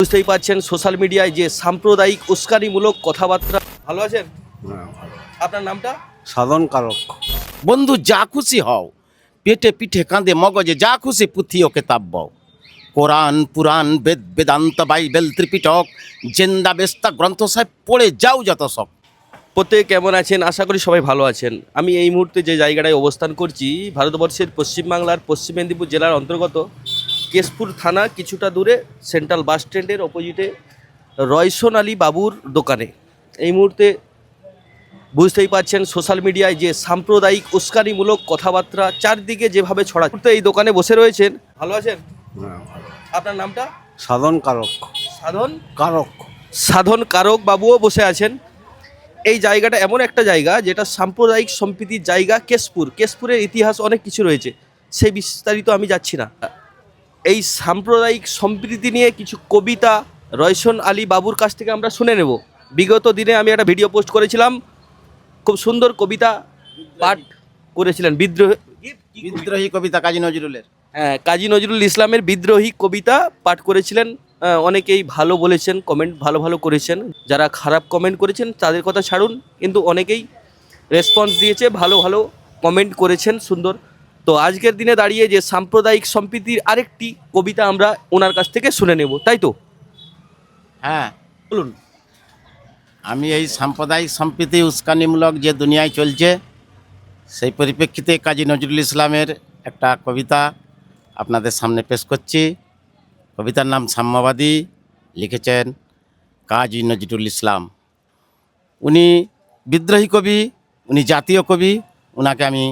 বুঝতেই পারছেন সোশ্যাল মিডিয়ায় যে সাম্প্রদায়িক উস্কানিমূলক কথাবার্তা। ভালো আছেন? আপনার নামটা? সাধন কারক। বন্ধু যা খুশি হও, পেটে পিঠে কাঁধে মগজে যা খুশি পুঁথি ও কেতাব বও। কোরআন পুরাণ বেদ বেদান্ত বাইবেল ত্রিপিটক জেন্দা বেস্তা গ্রন্থ সাহেব পড়ে যাও যত শখ। প্রত্যেকে কেমন আছেন? আশা করি সবাই ভালো আছেন। আমি এই মুহূর্তে যে জায়গাটায় অবস্থান করছি ভারতবর্ষের পশ্চিমবাংলার পশ্চিম মেদিনীপুর জেলার অন্তর্গত কেশপুর থানা কিছুটা দূরে সেন্ট্রাল বাস স্ট্যান্ডের অপোজিটে রয়সন আলী বাবুর দোকানে। এই মুহূর্তে বুঝতেই পারছেন সোশ্যাল মিডিয়ায় যে সাম্প্রদায়িক উস্কানিমূলক কথাবার্তা চারদিকে যেভাবে ছড়াচ্ছে। এই দোকানে বসে রয়েছেন। ভালো আছেন? আপনার নামটা? সাধন কারক। সাধন কারক। সাধন কারক বাবুও বসে আছেন। এই জায়গাটা এমন একটা জায়গা যেটা সাম্প্রদায়িক সম্প্রীতির জায়গা। কেশপুরের ইতিহাস অনেক কিছু রয়েছে, সেই বিস্তারিত আমি যাচ্ছি না। এই সাম্প্রদায়িক সম্প্রীতি নিয়ে কিছু কবিতা রয়সন আলী বাবুর কাছ থেকে আমরা শুনে নেব। বিগত দিনে আমি একটা ভিডিও পোস্ট করেছিলাম, খুব সুন্দর কবিতা পাঠ করেছিলেন। বিদ্রোহী কবিতা কাজী নজরুলের। হ্যাঁ, কাজী নজরুল ইসলামের বিদ্রোহী কবিতা পাঠ করেছিলেন। অনেকেই ভালো বলেছেন, কমেন্ট ভালো ভালো করেছেন। যারা খারাপ কমেন্ট করেছেন তাদের কথা ছাড়ুন, কিন্তু অনেকেই রেসপন্স দিয়েছে, ভালো ভালো কমেন্ট করেছেন, সুন্দর। তো আজকের দিনে দাঁড়িয়ে যে সাম্প্রদায়িক সম্প্রীতির আরেকটি কবিতা আমরা ওনার কাছ থেকে শুনে নেব, তাই তো? হ্যাঁ, বলুন। আমি এই সাম্প্রদায়িক সম্প্রীতি উস্কানিমূলক যে দুনিয়ায় চলছে সেই পরিপ্রেক্ষিতে কাজী নজরুল ইসলামের একটা কবিতা আপনাদের সামনে পেশ করছি। কবিতার নাম সাম্যবাদী, লিখেছেন কাজী নজরুল ইসলাম। উনি বিদ্রোহী কবি, উনি জাতীয় কবি, ওনাকে আমি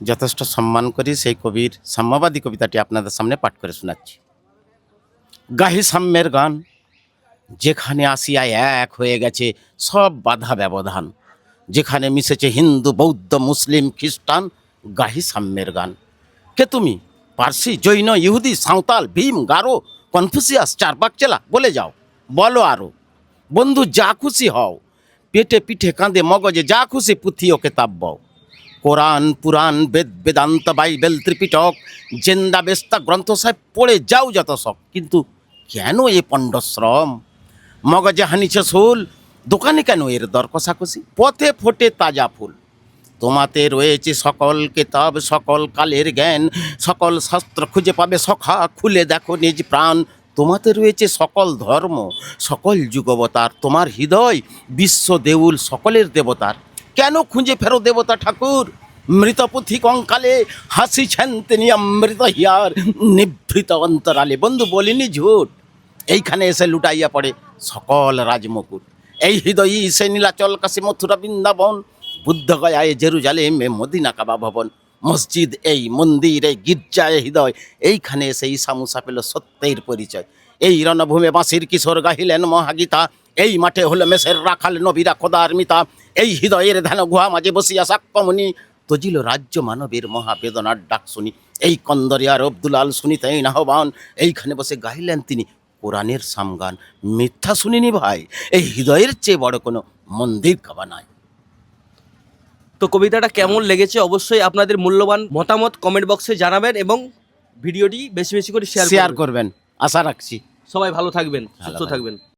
যথেষ্ট সম্মান করি। সেই কবির সাম্যবাদী কবিতাটি আপনাদের সামনে পাঠ করে শোনাচ্ছি। গাহি সাম্যের গান, যেখানে আসিয়া এক হয়ে গেছে সব বাধা ব্যবধান, যেখানে মিশেছে হিন্দু বৌদ্ধ মুসলিম খ্রিস্টান, গাহি সাম্যের গান। কে তুমি? পার্সি জৈন ইহুদি সাঁওতাল ভীম গারো কনফুসিয়াস চারপাক চেলা, বলে যাও, বলো আরও। বন্ধু যা খুশি হও, পেটে পিঠে কাঁধে মগজে যা খুশি পুঁথি ও কেতাব বও। কোরআন পুরাণ বেদ বেদান্ত বাইবেল ত্রিপিটক জেন্দা বেস্তা গ্রন্থ সাহেব পড়ে যাও যত শখ। কিন্তু কেন এ পণ্ডশ্রম? মগজে হানিছে শুল, দোকানে কেন এর দর কষাকষি? পথে ফোটে তাজা ফুল, তোমাতে রয়েছে সকল কেতাব সকল কালের জ্ঞান, সকল শাস্ত্র খুঁজে পাবে সখা, খুলে দেখো নিজ প্রাণ। তোমাতে রয়েছে সকল ধর্ম সকল যুগবতার, তোমার হৃদয় বিশ্ব দেউল সকলের দেবতার। কেন খুঁজে ফেরো দেবতা ঠাকুর? মৃতপুথি কঙ্কালে হাসিছেন তিনি অমৃত হিয়ার নিভৃত অন্তরালে। বন্ধু বলিনি ঝুট, এইখানে এসে লুটাইয়া পড়ে সকল রাজমকুট। এই হৃদয়ই সে নীলাচল কাশী মথুরা বৃন্দাবন, বুদ্ধগয়ায় জেরুজালেমে মদিনা কাবা ভবন। মসজিদ এই মন্দির এই গির্জায় হৃদয়, এইখানে এসে ঈসা মুসা পেল সত্যের পরিচয়। এই রণভূমে বাঁশির কিশোর গাহিলেন মহাগীতা, এই মাঠে হলো মেসের রাখাল নবীরা খোদার মিতা। এই হৃদয়ের ধ্যান গুহা মাঝে বসিয়া সাক্ষ্যমণি, তজিল রাজ্য মানবের মহাবেদনার ডাক শুনি। এই কন্দরিয়ার আব্দুলাল শুনিতেই আহ্বান, এইখানে বসে গাইলেন তিনি কোরআনের সামগান। মিথ্যা শুনিনি ভাই, এই হৃদয়ের চেয়ে বড় কোনো মন্দির কাবা নাই। তো কবিতাটা কেমন লেগেছে অবশ্যই আপনাদের মূল্যবান মতামত কমেন্ট বক্সে জানাবেন, এবং ভিডিওটি বেশি বেশি করে শেয়ার শেয়ার করবেন, আশা রাখছি। সবাই ভালো থাকবেন, ভালো সুস্থ থাকবেন।